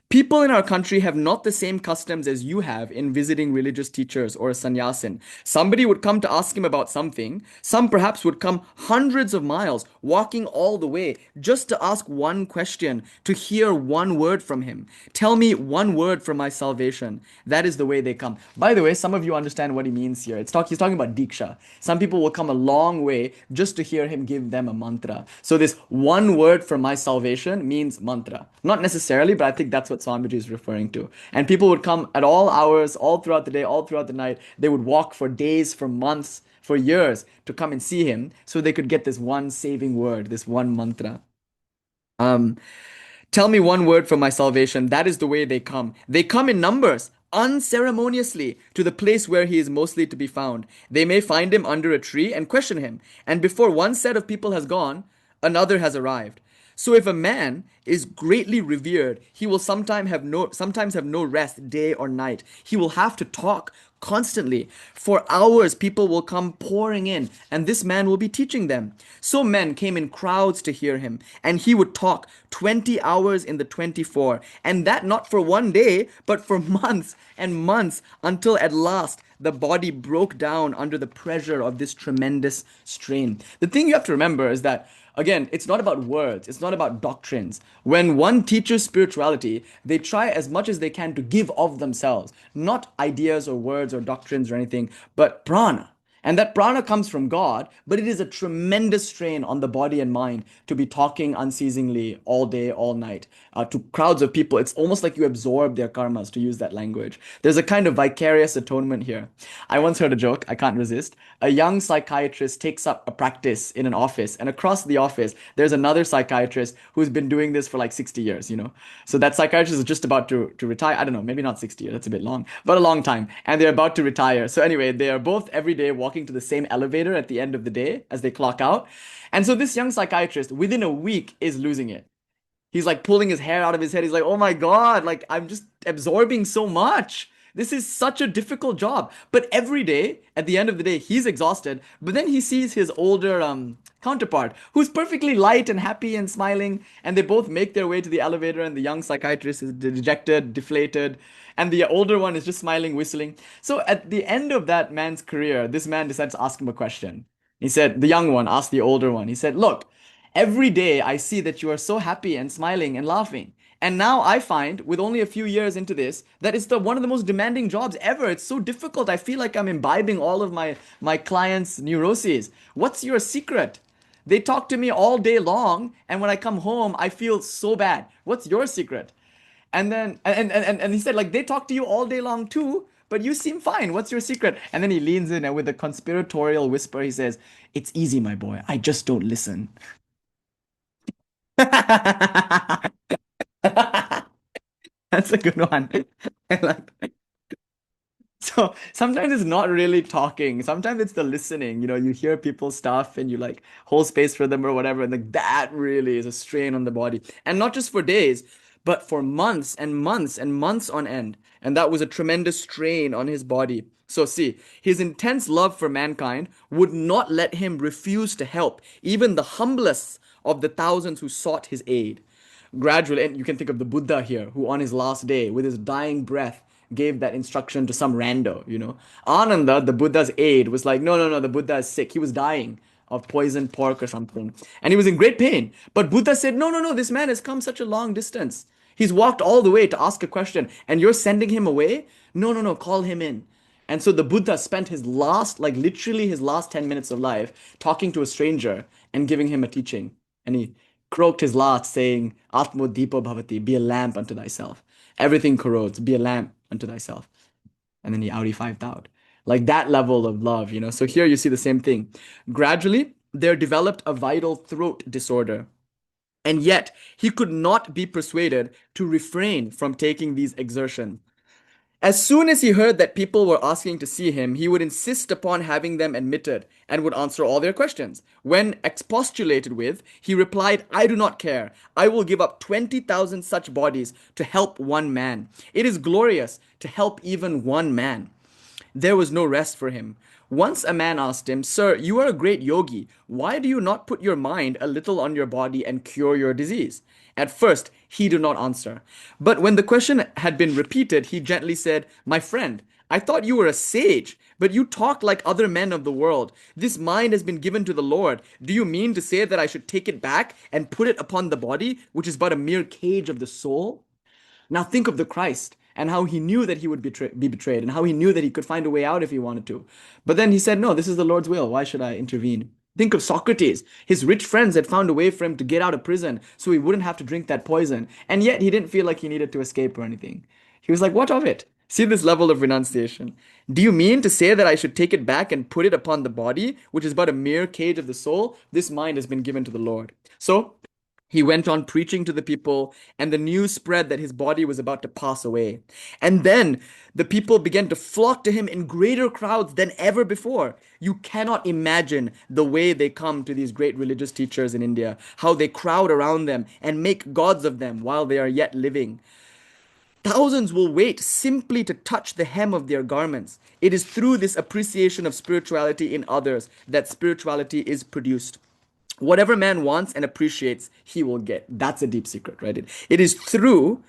[SPEAKER 1] People in our country have not the same customs as you have in visiting religious teachers or a sannyasin. Somebody would come to ask him about something. Some perhaps would come hundreds of miles, walking all the way, just to ask one question, to hear one word from him. Tell me one word for my salvation. That is the way they come. By the way, some of you understand what he means here. He's talking about Diksha. Some people will come a long way just to hear him give them a mantra. So this one word for my salvation means mantra. Not necessarily, but I think that's what Swamiji is referring to. And people would come at all hours, all throughout the day, all throughout the night. They would walk for days, for months, for years to come and see him so they could get this one saving word, this one mantra. Um, Tell me one word for my salvation. That is the way they come. They come in numbers, unceremoniously, to the place where he is mostly to be found. They may find him under a tree and question him. And before one set of people has gone, another has arrived. So if a man is greatly revered, he will sometimes have no rest day or night. He will have to talk constantly. For hours, people will come pouring in, and this man will be teaching them. So men came in crowds to hear him, and he would talk 20 hours in the 24, and that not for one day, but for months and months, until at last the body broke down under the pressure of this tremendous strain. The thing you have to remember is that, again, it's not about words, it's not about doctrines. When one teaches spirituality, they try as much as they can to give of themselves, not ideas or words or doctrines or anything, but prana. And that prana comes from God, but it is a tremendous strain on the body and mind to be talking unceasingly all day, all night, to crowds of people. It's almost like you absorb their karmas, to use that language. There's a kind of vicarious atonement here. I once heard a joke, I can't resist. A young psychiatrist takes up a practice in an office, and across the office, there's another psychiatrist who's been doing this for like 60 years, So that psychiatrist is just about to retire. I don't know, maybe not 60 years, that's a bit long, but a long time. And they're about to retire. So anyway, they are both every day walking to the same elevator at the end of the day as they clock out. And so this young psychiatrist, within a week, is losing it. He's like pulling his hair out of his head. He's like, oh my God, like I'm just absorbing so much. This is such a difficult job. But every day, at the end of the day, he's exhausted. But then he sees his older counterpart, who's perfectly light and happy and smiling. And they both make their way to the elevator, and the young psychiatrist is dejected, deflated. And the older one is just smiling, whistling. So at the end of that man's career, this man decides to ask him a question. He said, the young one asked the older one, he said, look, every day I see that you are so happy and smiling and laughing. And now I find, with only a few years into this, that it's one of the most demanding jobs ever. It's so difficult. I feel like I'm imbibing all of my clients' neuroses. What's your secret? They talk to me all day long, and when I come home, I feel so bad. What's your secret? And then and he said, like, they talk to you all day long too, but you seem fine. What's your secret? And then he leans in and with a conspiratorial whisper, he says, "It's easy, my boy. I just don't listen." That's a good one. I like So sometimes it's not really talking. Sometimes it's the listening. You hear people's stuff and you like hold space for them or whatever. And like that really is a strain on the body. And not just for days, but for months and months and months on end. And that was a tremendous strain on his body. So see, his intense love for mankind would not let him refuse to help even the humblest of the thousands who sought his aid. Gradually, and you can think of the Buddha here, who on his last day, with his dying breath, gave that instruction to some rando. Ananda, the Buddha's aide, was like, no, no, no, the Buddha is sick. He was dying of poisoned pork or something. And he was in great pain. But Buddha said, no, no, no, this man has come such a long distance. He's walked all the way to ask a question, and you're sending him away? No, no, no, call him in. And so the Buddha spent his last, like literally his last 10 minutes of life, talking to a stranger and giving him a teaching. And he croaked his last, saying, Atmo Deepo Bhavati, be a lamp unto thyself. Everything corrodes, be a lamp unto thyself. And then he Audi 5'd out. Like that level of love. So here you see the same thing. Gradually, there developed a vital throat disorder. And yet, he could not be persuaded to refrain from taking these exertions. As soon as he heard that people were asking to see him, he would insist upon having them admitted and would answer all their questions. When expostulated with, he replied, I do not care. I will give up 20,000 such bodies to help one man. It is glorious to help even one man. There was no rest for him. Once a man asked him, Sir, you are a great yogi. Why do you not put your mind a little on your body and cure your disease? At first, he did not answer. But when the question had been repeated, he gently said, My friend, I thought you were a sage, but you talk like other men of the world. This mind has been given to the Lord. Do you mean to say that I should take it back and put it upon the body, which is but a mere cage of the soul? Now think of the Christ and how he knew that he would be betrayed and how he knew that he could find a way out if he wanted to. But then he said, No, this is the Lord's will. Why should I intervene? Think of Socrates. His rich friends had found a way for him to get out of prison so he wouldn't have to drink that poison. And yet he didn't feel like he needed to escape or anything. He was like, What of it? See this level of renunciation. Do you mean to say that I should take it back and put it upon the body, which is but a mere cage of the soul? This mind has been given to the Lord. So he went on preaching to the people, and the news spread that his body was about to pass away. And then the people began to flock to him in greater crowds than ever before. You cannot imagine the way they come to these great religious teachers in India, how they crowd around them and make gods of them while they are yet living. Thousands will wait simply to touch the hem of their garments. It is through this appreciation of spirituality in others that spirituality is produced. Whatever man wants and appreciates, he will get. That's a deep secret, right? It is through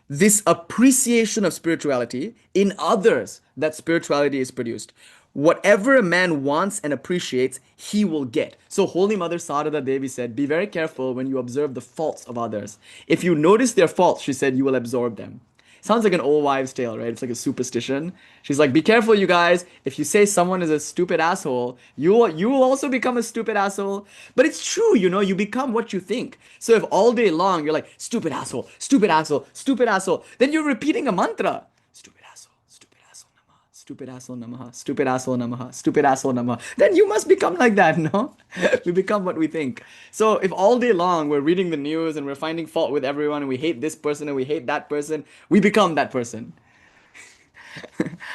[SPEAKER 1] this appreciation of spirituality in others that spirituality is produced. Whatever a man wants and appreciates, he will get. So Holy Mother Sarada Devi said, be very careful when you observe the faults of others. If you notice their faults, she said, you will absorb them. Sounds like an old wives' tale, right? It's like a superstition. She's like, be careful, you guys. If you say someone is a stupid asshole, you will also become a stupid asshole. But it's true, you become what you think. So if all day long you're like, stupid asshole, stupid asshole, stupid asshole, then you're repeating a mantra. Stupid asshole, stupid asshole, namaha, stupid asshole, namaha, stupid asshole, namaha, stupid asshole, namaha. Then you must become like that, no? We become what we think. So if all day long we're reading the news and we're finding fault with everyone and we hate this person and we hate that person, we become that person.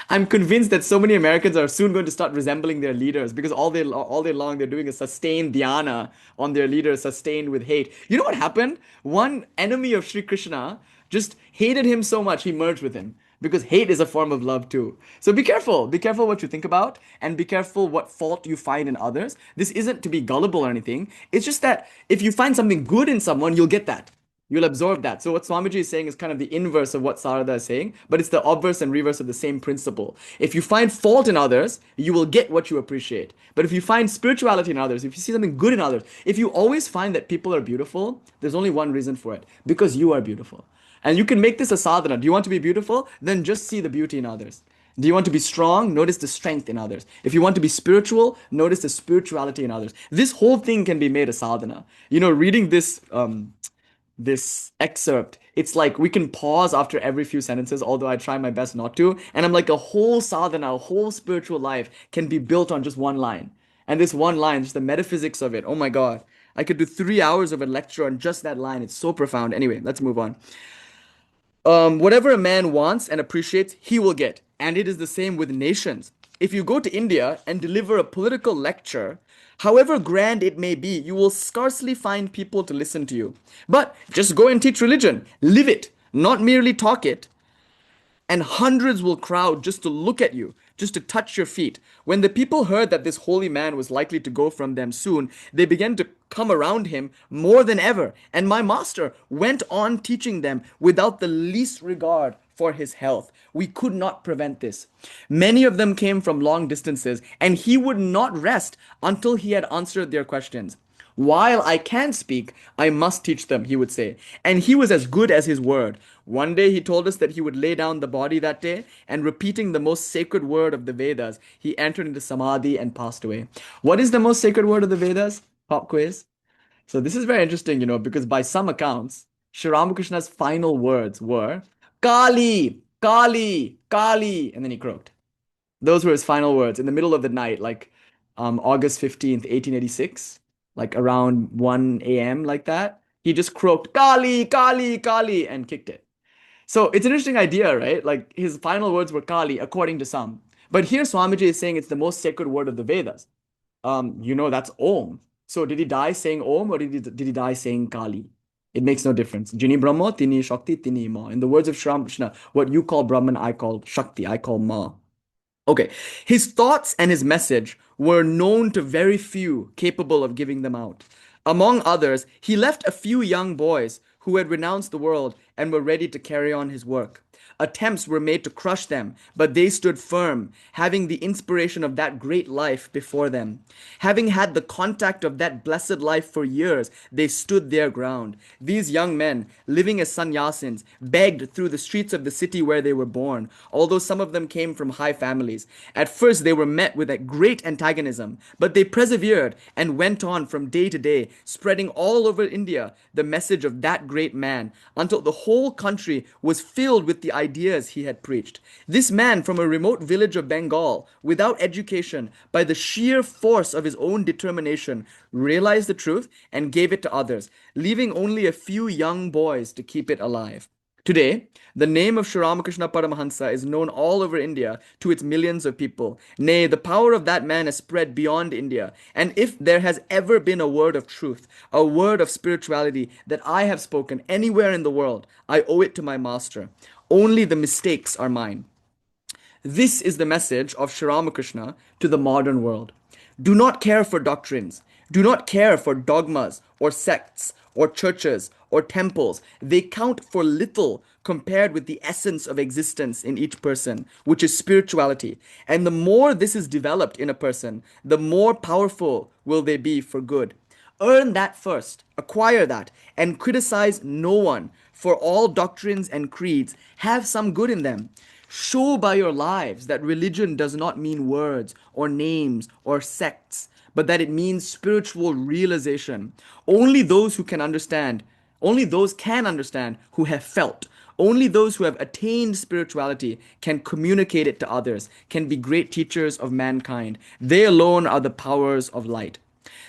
[SPEAKER 1] I'm convinced that so many Americans are soon going to start resembling their leaders because all day long they're doing a sustained dhyana on their leaders, sustained with hate. You know what happened? One enemy of Sri Krishna just hated him so much he merged with him because hate is a form of love too. So be careful. Be careful what you think about and be careful what fault you find in others. This isn't to be gullible or anything. It's just that if you find something good in someone, you'll get that. You'll absorb that. So what Swamiji is saying is kind of the inverse of what Sarada is saying, but it's the obverse and reverse of the same principle. If you find fault in others, you will get what you appreciate. But if you find spirituality in others, if you see something good in others, if you always find that people are beautiful, there's only one reason for it. Because you are beautiful. And you can make this a sadhana. Do you want to be beautiful? Then just see the beauty in others. Do you want to be strong? Notice the strength in others. If you want to be spiritual, notice the spirituality in others. This whole thing can be made a sadhana. Reading this excerpt, it's like we can pause after every few sentences, although I try my best not to. And I'm like, a whole sadhana, a whole spiritual life can be built on just one line. And this one line, just the metaphysics of it, oh my God. I could do 3 hours of a lecture on just that line. It's so profound. Anyway, let's move on. Whatever a man wants and appreciates, he will get. And it is the same with nations. If you go to India and deliver a political lecture, however grand it may be, you will scarcely find people to listen to you. But just go and teach religion, live it, not merely talk it, and hundreds will crowd just to look at you, just to touch your feet. When the people heard that this holy man was likely to go from them soon, they began to come around him more than ever, and my master went on teaching them without the least regard for his health. We could not prevent this. Many of them came from long distances, and he would not rest until he had answered their questions. While I can speak, I must teach them, he would say. And he was as good as his word. One day he told us that he would lay down the body that day, and repeating the most sacred word of the Vedas, he entered into samadhi and passed away. What is the most sacred word of the Vedas? Pop quiz. So this is very interesting, because by some accounts, Sri Ramakrishna's final words were Kali, Kali, Kali, and then he croaked. Those were his final words in the middle of the night, like August 15th, 1886, like around 1 a.m., like that. He just croaked, Kali, Kali, Kali, and kicked it. So it's an interesting idea, right? Like his final words were Kali, according to some. But here Swamiji is saying it's the most sacred word of the Vedas. That's Om. So did he die saying Om, or did he die saying Kali? It makes no difference. Jini Brahma, Tini Shakti, Tini Ma. In the words of Sri Ramakrishna, what you call Brahman, I call Shakti, I call Ma. Okay, his thoughts and his message were known to very few capable of giving them out. Among others, he left a few young boys who had renounced the world and were ready to carry on his work. Attempts were made to crush them, but they stood firm, having the inspiration of that great life before them. Having had the contact of that blessed life for years, they stood their ground. These young men, living as sannyasins, begged through the streets of the city where they were born, although some of them came from high families. At first they were met with a great antagonism, but they persevered and went on from day to day, spreading all over India the message of that great man, until the whole country was filled with the ideas he had preached. This man from a remote village of Bengal, without education, by the sheer force of his own determination, realized the truth and gave it to others, leaving only a few young boys to keep it alive. Today, the name of Sri Ramakrishna Paramahansa is known all over India to its millions of people. Nay, the power of that man has spread beyond India. And if there has ever been a word of truth, a word of spirituality that I have spoken anywhere in the world, I owe it to my master. Only the mistakes are mine. This is the message of Sri Ramakrishna to the modern world. Do not care for doctrines. Do not care for dogmas or sects or churches or temples. They count for little compared with the essence of existence in each person, which is spirituality. And the more this is developed in a person, the more powerful will they be for good. Earn that first, acquire that, and criticize no one, for all doctrines and creeds have some good in them. Show by your lives that religion does not mean words or names or sects, but that it means spiritual realization. Only those can understand who have felt. Only those who have attained spirituality can communicate it to others, can be great teachers of mankind. They alone are the powers of light.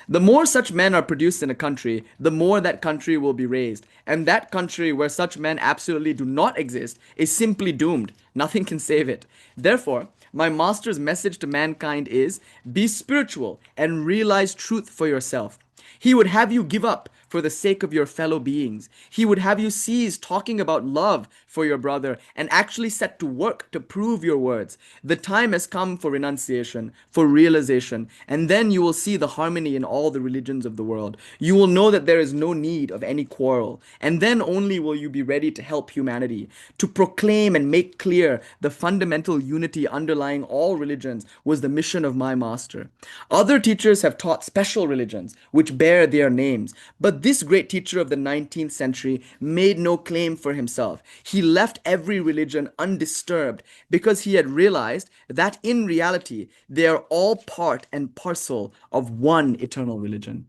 [SPEAKER 1] The more such men are produced in a country, the more that country will be raised. And that country where such men absolutely do not exist is simply doomed. Nothing can save it. Therefore, my master's message to mankind is, be spiritual and realize truth for yourself. He would have you give up for the sake of your fellow beings. He would have you cease talking about love for your brother and actually set to work to prove your words. The time has come for renunciation, for realization, and then you will see the harmony in all the religions of the world. You will know that there is no need of any quarrel, and then only will you be ready to help humanity. To proclaim and make clear the fundamental unity underlying all religions was the mission of my master. Other teachers have taught special religions which bear their names, but this great teacher of the 19th century made no claim for himself. He left every religion undisturbed because he had realized that in reality they are all part and parcel of one eternal religion.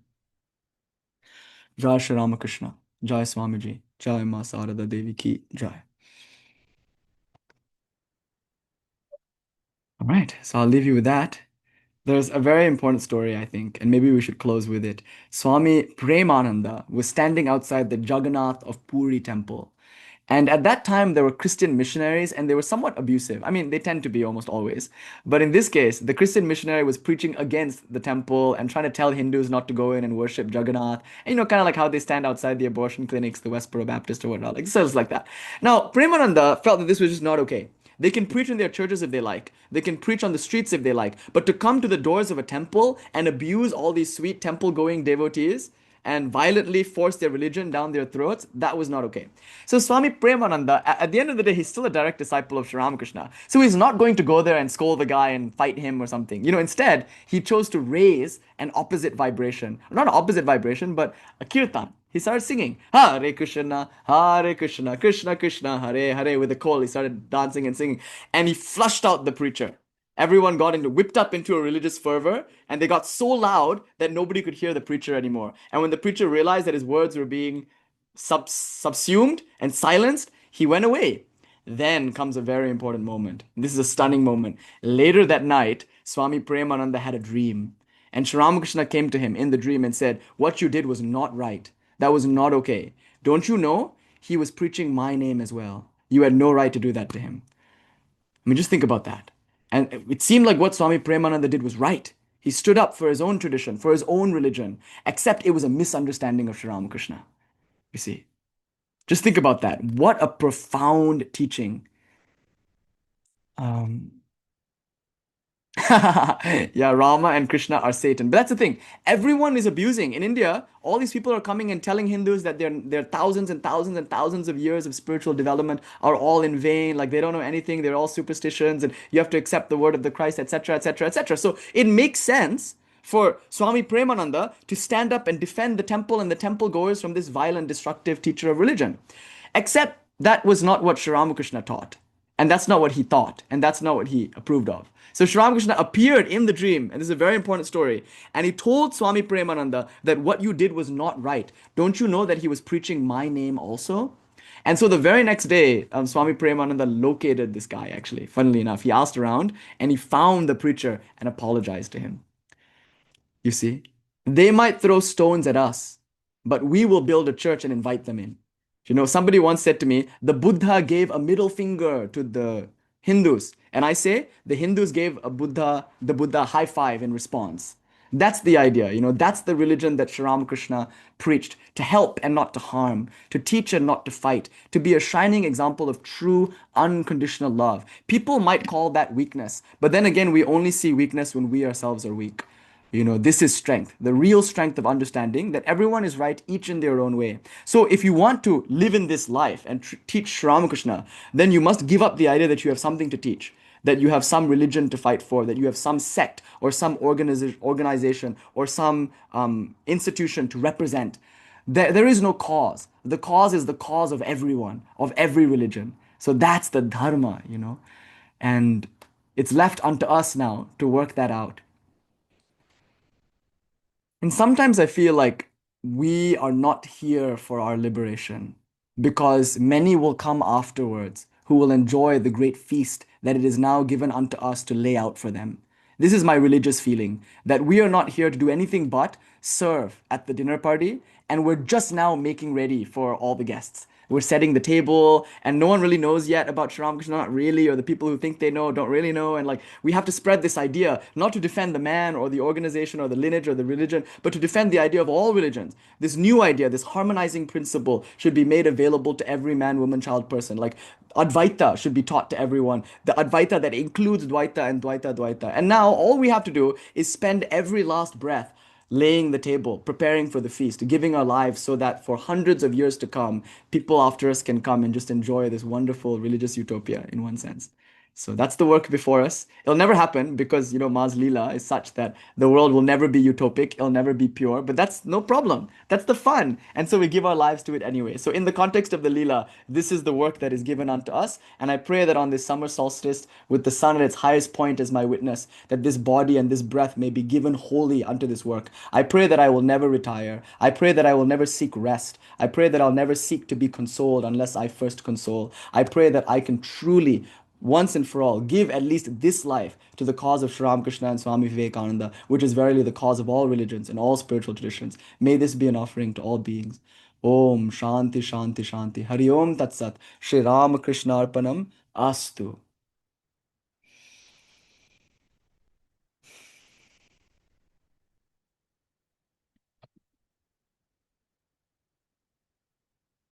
[SPEAKER 1] Jai Shri Ramakrishna, Jai Swamiji, Jai Ma Sarada Devi Ki Jai. All right, so I'll leave you with that. There's a very important story, I think, and maybe we should close with it. Swami Premananda was standing outside the Jagannath of Puri temple. And at that time, there were Christian missionaries, and they were somewhat abusive. I mean, they tend to be almost always. But in this case, the Christian missionary was preaching against the temple and trying to tell Hindus not to go in and worship Jagannath. And, kind of like how they stand outside the abortion clinics, the Westboro Baptist or whatnot, like so it's like that. Now, Premananda felt that this was just not okay. They can preach in their churches if they like. They can preach on the streets if they like. But to come to the doors of a temple and abuse all these sweet temple going devotees and violently force their religion down their throats, that was not okay. So Swami Premananda, at the end of the day, he's still a direct disciple of Sri Ramakrishna. So he's not going to go there and scold the guy and fight him or something. Instead, he chose to raise an opposite vibration. Not an opposite vibration, but a kirtan. He started singing Hare Krishna, Krishna Krishna, Hare Hare with the call. He started dancing and singing, and he flushed out the preacher. Everyone whipped up into a religious fervor, and they got so loud that nobody could hear the preacher anymore. And when the preacher realized that his words were being subsumed and silenced, he went away. Then comes a very important moment. This is a stunning moment. Later that night, Swami Premananda had a dream. And Sri Ramakrishna came to him in the dream and said, "What you did was not right. That was not okay. Don't you know? He was preaching my name as well. You had no right to do that to him." I mean, just think about that. And it seemed like what Swami Premananda did was right. He stood up for his own tradition, for his own religion, except it was a misunderstanding of Sri Ramakrishna. You see, just think about that. What a profound teaching. Um, yeah, Rama and Krishna are Satan. But that's the thing. Everyone is abusing. In India, all these people are coming and telling Hindus that their thousands and thousands and thousands of years of spiritual development are all in vain. Like they don't know anything. They're all superstitions, and you have to accept the word of the Christ, etc., etc., etc. So it makes sense for Swami Premananda to stand up and defend the temple and the temple goers from this violent, destructive teacher of religion. Except that was not what Sri Ramakrishna taught. And that's not what he thought. And that's not what he approved of. So Sri Ramakrishna appeared in the dream, and this is a very important story, and he told Swami Premananda that what you did was not right. Don't you know that he was preaching my name also? And so the very next day, Swami Premananda located this guy, actually, funnily enough. He asked around, and he found the preacher and apologized to him. You see, they might throw stones at us, but we will build a church and invite them in. Somebody once said to me, the Buddha gave a middle finger to the Hindus. And I say, the Hindus gave the Buddha a high five in response. That's the idea, that's the religion that Sri Ramakrishna preached, to help and not to harm, to teach and not to fight, to be a shining example of true unconditional love. People might call that weakness, but then again, we only see weakness when we ourselves are weak. This is strength, the real strength of understanding that everyone is right, each in their own way. So if you want to live in this life and teach Sri Ramakrishna, then you must give up the idea that you have something to teach, that you have some religion to fight for, that you have some sect or some organization or some institution to represent. There is no cause. The cause is the cause of everyone, of every religion. So that's the dharma, and it's left unto us now to work that out. And sometimes I feel like we are not here for our liberation because many will come afterwards who will enjoy the great feast that it is now given unto us to lay out for them. This is my religious feeling, that we are not here to do anything but serve at the dinner party, and we're just now making ready for all the guests. We're setting the table, and no one really knows yet about Sri Ramakrishna, not really, or the people who think they know don't really know. And we have to spread this idea, not to defend the man or the organization or the lineage or the religion, but to defend the idea of all religions. This new idea, this harmonizing principle should be made available to every man, woman, child, person. Like Advaita should be taught to everyone. The Advaita that includes Dvaita and Dvaita, Dvaita. And now all we have to do is spend every last breath laying the table, preparing for the feast, giving our lives so that for hundreds of years to come, people after us can come and just enjoy this wonderful religious utopia in one sense. So that's the work before us. It'll never happen because, Ma's Leela is such that the world will never be utopic, it'll never be pure, but that's no problem. That's the fun. And so we give our lives to it anyway. So, in the context of the Leela, this is the work that is given unto us. And I pray that on this summer solstice, with the sun at its highest point as my witness, that this body and this breath may be given wholly unto this work. I pray that I will never retire. I pray that I will never seek rest. I pray that I'll never seek to be consoled unless I first console. I pray that I can truly once and for all, give at least this life to the cause of Sri Ramakrishna and Swami Vivekananda, which is verily the cause of all religions and all spiritual traditions. May this be an offering to all beings. Om Shanti Shanti Shanti. Hari Om Tat Sat. Sri Ramakrishna Arpanam Astu.